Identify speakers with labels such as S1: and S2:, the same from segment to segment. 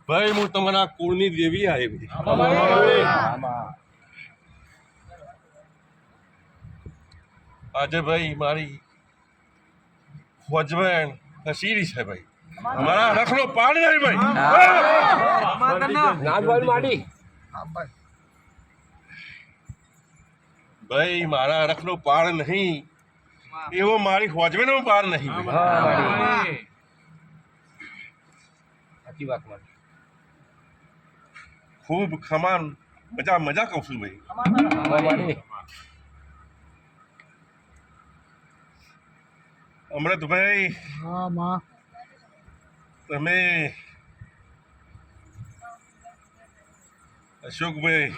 S1: ભાઈ હું તમારા કુળની દેવી આવી આજે ભાઈ મારી વજવેણ હસીરી છે ભાઈ મારા રખનો પાડ નહીં ભાઈ ભાઈ મારા રખનો પાડ નહીં એવો મારી વજવેણનો પાડ નહીં ખૂબ ખમાન મજા કહું છું ભાઈ અમૃતભાઈ તમે અશોકભાઈ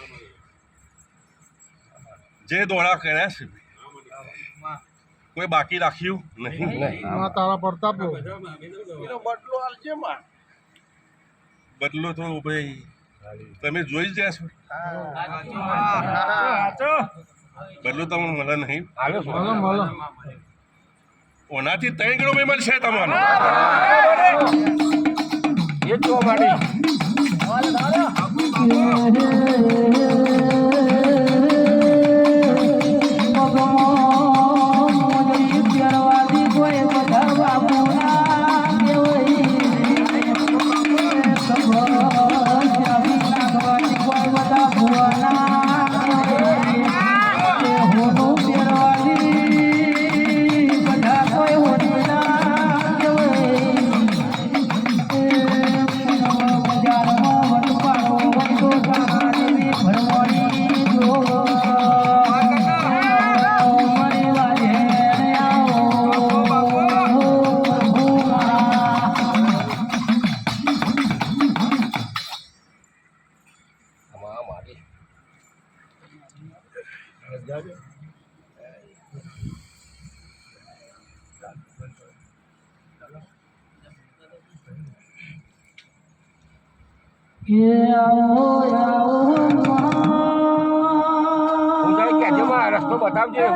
S1: જે દોડા કર્યા છે કોઈ બાકી રાખ્યું નહીં
S2: તારા પ્રતાપ
S1: બદલો તો ભાઈ તમે જોઈ જ રહ્યા છો બદલો તમને મળે નહીં ઓનાથી 3 ગણો મેં મળશે તમારો એ જો માડી રસ્તો બતાવજે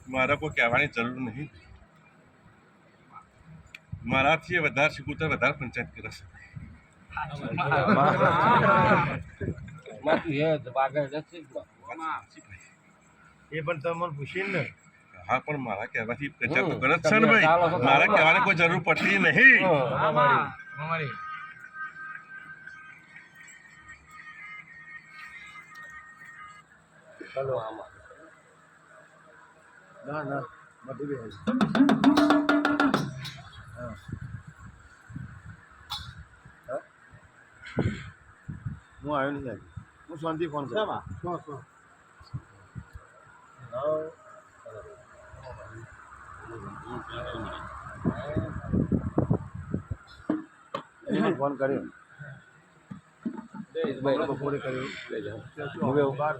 S1: મારા કોઈ કહેવાની જરૂર નહીં મારાથી વધારે શીખવું તો વધારે પંચાયત કરે છે એ પણ તમને પૂછીને હા પણ મારા કહેવાથી પંચાયત તો કરે જ છે ને ભાઈ મારા કહેવાની કોઈ જરૂર પડતી નહીં
S2: ના ના બધું હું આવ્યો નહીં સાહેબ હું શાંતિ ફોન કરું ફોન કર્યો બપોરે કર્યો હું બહાર